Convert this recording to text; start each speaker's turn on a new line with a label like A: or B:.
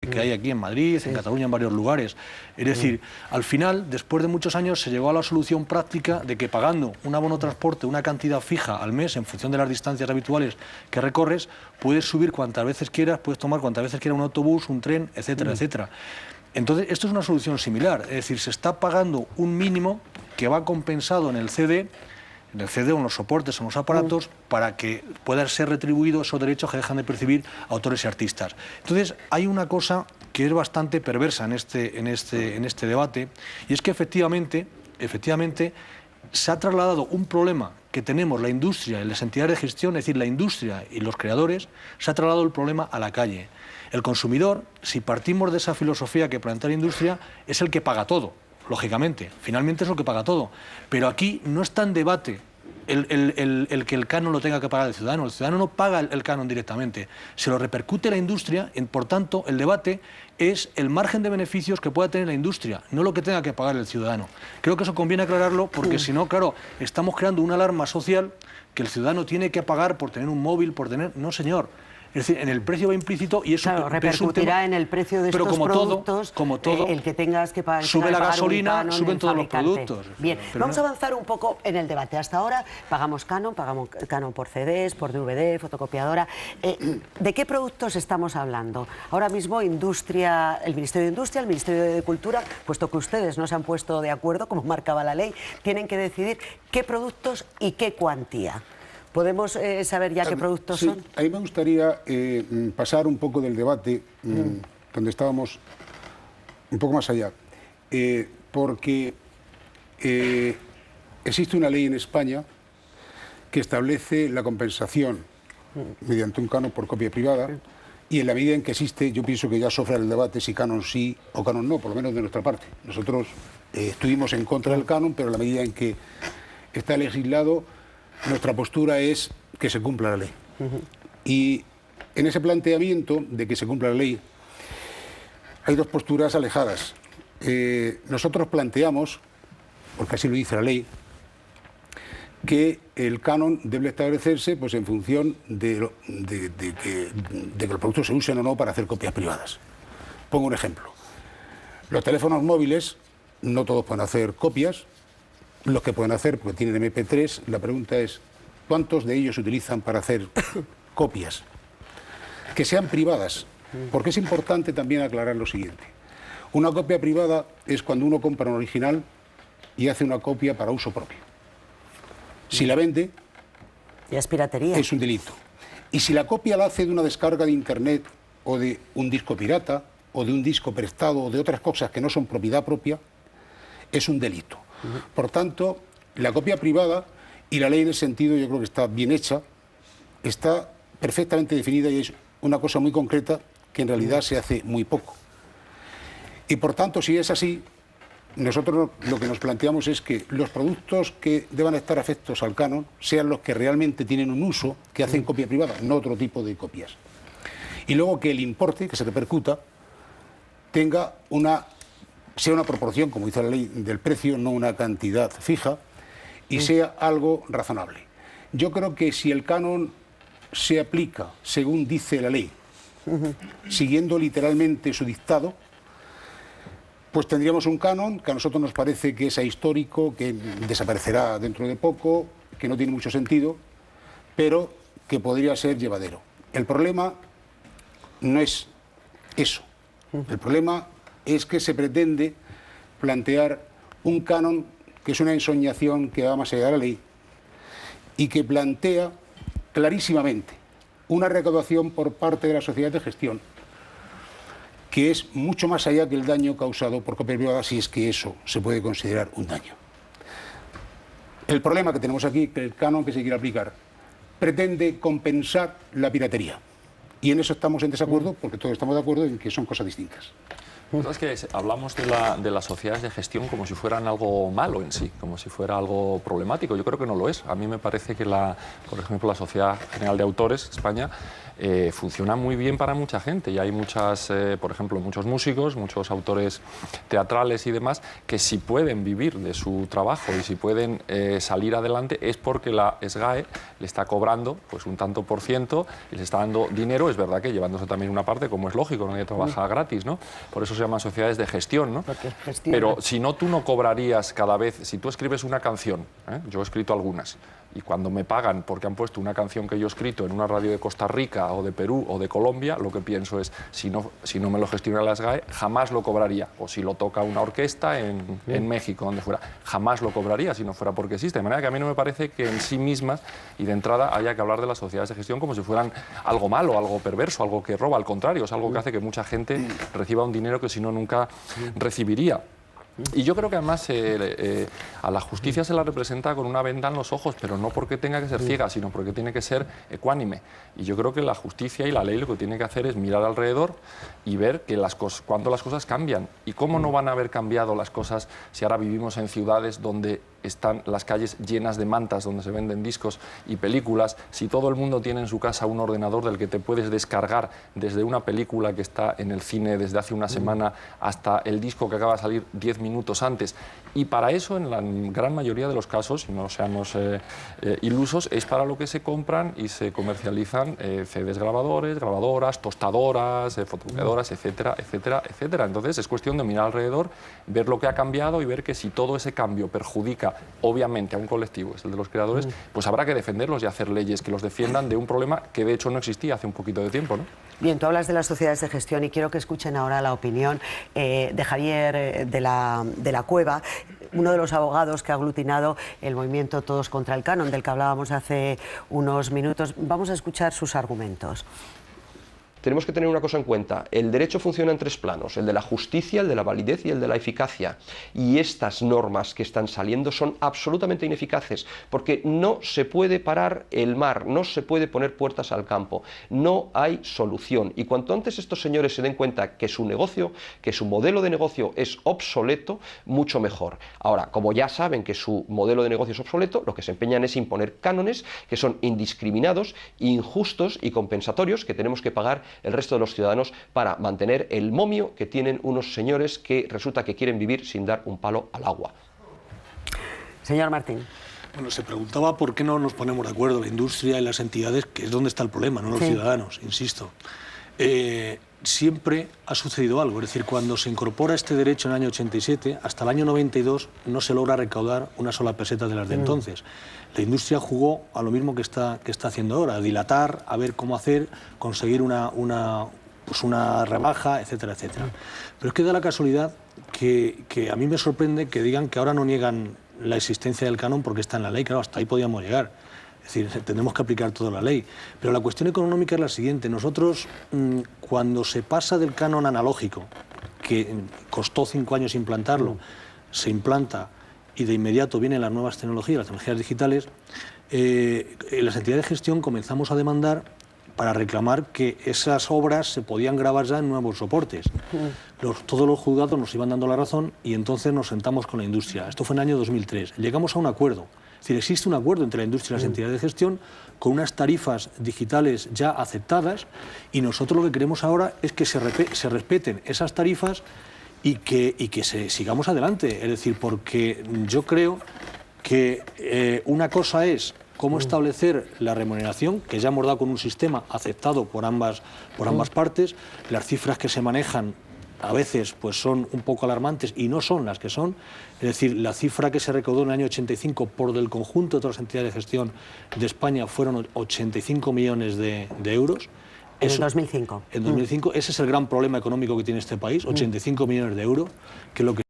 A: que hay aquí en Madrid, en Cataluña, en varios lugares. Es decir, al final, después de muchos años, se llegó a la solución práctica de que pagando un abono transporte, una cantidad fija al mes, en función de las distancias habituales que recorres, puedes subir cuantas veces quieras, puedes tomar cuantas veces quieras un autobús, un tren, etcétera, etcétera. Entonces, esto es una solución similar, es decir, se está pagando un mínimo que va compensado en el CD o en los soportes, en los aparatos, para que puedan ser retribuidos esos derechos que dejan de percibir autores y artistas. Entonces, hay una cosa que es bastante perversa en este debate, y es que efectivamente se ha trasladado un problema que tenemos la industria y las entidades de gestión, es decir, la industria y los creadores, se ha trasladado el problema a la calle. El consumidor, si partimos de esa filosofía que plantea la industria, es el que paga todo, lógicamente. Finalmente es lo que paga todo. Pero aquí no está en debate el que el canon lo tenga que pagar el ciudadano. El ciudadano no paga el canon directamente. Se lo repercute la industria, por tanto, el debate es el margen de beneficios que pueda tener la industria, no lo que tenga que pagar el ciudadano. Creo que eso conviene aclararlo porque si no, claro, estamos creando una alarma social que el ciudadano tiene que pagar por tener un móvil, por tener... No, señor. Es decir, en el precio va implícito y eso
B: claro, repercutirá en el precio de estos productos,
A: como todo,
B: el que tengas que pagar.
A: Sube la gasolina, suben todos los productos.
B: Bien, vamos a avanzar un poco en el debate. Hasta ahora pagamos canon por CDs, por DVD, fotocopiadora. ¿De qué productos estamos hablando? Ahora mismo industria, el Ministerio de Industria, el Ministerio de Cultura, puesto que ustedes no se han puesto de acuerdo, como marcaba la ley, tienen que decidir qué productos y qué cuantía. ¿Podemos saber ya qué productos son?
C: A mí me gustaría pasar un poco del debate, donde estábamos un poco más allá, porque existe una ley en España que establece la compensación mediante un canon por copia privada, y en la medida en que existe, yo pienso que ya sofre el debate si canon sí o canon no, por lo menos de nuestra parte. Nosotros estuvimos en contra del canon, pero en la medida en que está legislado, nuestra postura es que se cumpla la ley. Y en ese planteamiento de que se cumpla la ley hay dos posturas alejadas. Nosotros planteamos, porque así lo dice la ley, que el canon debe establecerse pues, en función de que los productos se usen o no para hacer copias privadas. Pongo un ejemplo. Los teléfonos móviles, no todos pueden hacer copias. Los que pueden hacer, porque tienen MP3, la pregunta es, ¿cuántos de ellos se utilizan para hacer copias? Que sean privadas, porque es importante también aclarar lo siguiente. Una copia privada es cuando uno compra un original y hace una copia para uso propio. Si la vende,
B: ya es piratería.
C: Es un delito. Y si la copia la hace de una descarga de Internet o de un disco pirata o de un disco prestado o de otras cosas que no son propiedad propia, es un delito. Por tanto, la copia privada, y la ley en ese sentido yo creo que está bien hecha, está perfectamente definida y es una cosa muy concreta que en realidad se hace muy poco. Y por tanto, si es así, nosotros lo que nos planteamos es que los productos que deban estar afectos al canon sean los que realmente tienen un uso, que hacen copia privada, no otro tipo de copias. Y luego que el importe que se repercuta sea una proporción, como dice la ley, del precio, no una cantidad fija, y sea algo razonable. Yo creo que si el canon se aplica según dice la ley, siguiendo literalmente su dictado, pues tendríamos un canon que a nosotros nos parece que es ahistórico, que desaparecerá dentro de poco, que no tiene mucho sentido, pero que podría ser llevadero. El problema no es eso. El problema es que se pretende plantear un canon que es una ensoñación que va más allá de la ley y que plantea clarísimamente una recaudación por parte de la sociedad de gestión que es mucho más allá que el daño causado por copia privada, si es que eso se puede considerar un daño. El problema que tenemos aquí, que el canon que se quiere aplicar, pretende compensar la piratería. Y en eso estamos en desacuerdo, porque todos estamos de acuerdo en que son cosas distintas.
D: Es que hablamos de las sociedades de gestión como si fueran algo malo en sí, como si fuera algo problemático. Yo creo que no lo es. A mí me parece que, por ejemplo, la Sociedad General de Autores, España, funciona muy bien para mucha gente y hay muchas, por ejemplo, muchos músicos, muchos autores teatrales y demás que si pueden vivir de su trabajo y si pueden salir adelante es porque la SGAE le está cobrando pues un tanto por ciento y les está dando dinero, es verdad que llevándose también una parte, como es lógico, nadie trabaja gratis, ¿no? Por eso se llaman sociedades de gestión, ¿no? Pero si no, tú no cobrarías cada vez, si tú escribes una canción, yo he escrito algunas, y cuando me pagan porque han puesto una canción que yo he escrito en una radio de Costa Rica o de Perú o de Colombia, lo que pienso es, si no me lo gestiona la SGAE, jamás lo cobraría. O si lo toca una orquesta en México, donde fuera, jamás lo cobraría si no fuera porque existe. De manera que a mí no me parece que en sí mismas y de entrada haya que hablar de las sociedades de gestión como si fueran algo malo, algo perverso, algo que roba. Al contrario, es algo que hace que mucha gente reciba un dinero que si no nunca recibiría. Y yo creo que además a la justicia se la representa con una venda en los ojos, pero no porque tenga que ser ciega, sino porque tiene que ser ecuánime. Y yo creo que la justicia y la ley lo que tiene que hacer es mirar alrededor y ver que cuándo las cosas cambian. Y cómo no van a haber cambiado las cosas si ahora vivimos en ciudades donde están las calles llenas de mantas, donde se venden discos y películas, si todo el mundo tiene en su casa un ordenador del que te puedes descargar desde una película que está en el cine desde hace una semana hasta el disco que acaba de salir 10 minutos antes. Y para eso, en la gran mayoría de los casos, y no seamos ilusos, es para lo que se compran y se comercializan CDs grabadores, grabadoras, tostadoras, fotocopiadoras, etcétera, etcétera, etcétera. Entonces es cuestión de mirar alrededor, ver lo que ha cambiado y ver que si todo ese cambio perjudica obviamente a un colectivo, es el de los creadores, pues habrá que defenderlos y hacer leyes que los defiendan de un problema que de hecho no existía hace un poquito de tiempo, ¿no?
B: Bien, tú hablas de las sociedades de gestión y quiero que escuchen ahora la opinión de Javier de la Cueva, uno de los abogados que ha aglutinado el movimiento Todos contra el Canon, del que hablábamos hace unos minutos. Vamos a escuchar sus argumentos.
E: Tenemos que tener una cosa en cuenta, el derecho funciona en tres planos, el de la justicia, el de la validez y el de la eficacia. Y estas normas que están saliendo son absolutamente ineficaces, porque no se puede parar el mar, no se puede poner puertas al campo, no hay solución. Y cuanto antes estos señores se den cuenta que su negocio, que su modelo de negocio es obsoleto, mucho mejor. Ahora, como ya saben que su modelo de negocio es obsoleto, lo que se empeñan es imponer cánones que son indiscriminados, injustos y compensatorios que tenemos que pagar el resto de los ciudadanos para mantener el momio que tienen unos señores que resulta que quieren vivir sin dar un palo al agua.
B: Señor Martín.
A: Bueno, se preguntaba por qué no nos ponemos de acuerdo la industria y las entidades, que es donde está el problema, no los ciudadanos, insisto. Siempre ha sucedido algo, es decir, cuando se incorpora este derecho en el año 87, hasta el año 92 no se logra recaudar una sola peseta de las de entonces. La industria jugó a lo mismo que está haciendo ahora, a dilatar, a ver cómo hacer, conseguir una rebaja, etcétera, etcétera. Pero es que da la casualidad que a mí me sorprende que digan que ahora no niegan la existencia del canon porque está en la ley. Claro, hasta ahí podíamos llegar. Es decir, tenemos que aplicar toda la ley. Pero la cuestión económica es la siguiente. Nosotros, cuando se pasa del canon analógico, que costó 5 años implantarlo, se implanta y de inmediato vienen las nuevas tecnologías, las tecnologías digitales, las entidades de gestión comenzamos a demandar para reclamar que esas obras se podían grabar ya en nuevos soportes. Todos los juzgados nos iban dando la razón y entonces nos sentamos con la industria. Esto fue en el año 2003. Llegamos a un acuerdo. Es decir, existe un acuerdo entre la industria y las entidades de gestión con unas tarifas digitales ya aceptadas y nosotros lo que queremos ahora es que se respeten esas tarifas y que sigamos adelante. Es decir, porque yo creo que una cosa es cómo establecer la remuneración, que ya hemos dado con un sistema aceptado por ambas partes. Las cifras que se manejan a veces pues son un poco alarmantes y no son las que son. Es decir, la cifra que se recaudó en el año 85 por del conjunto de todas las entidades de gestión de España fueron 85 millones de euros.
B: En el 2005.
A: En 2005. Ese es el gran problema económico que tiene este país, 85 millones de euros, que es lo que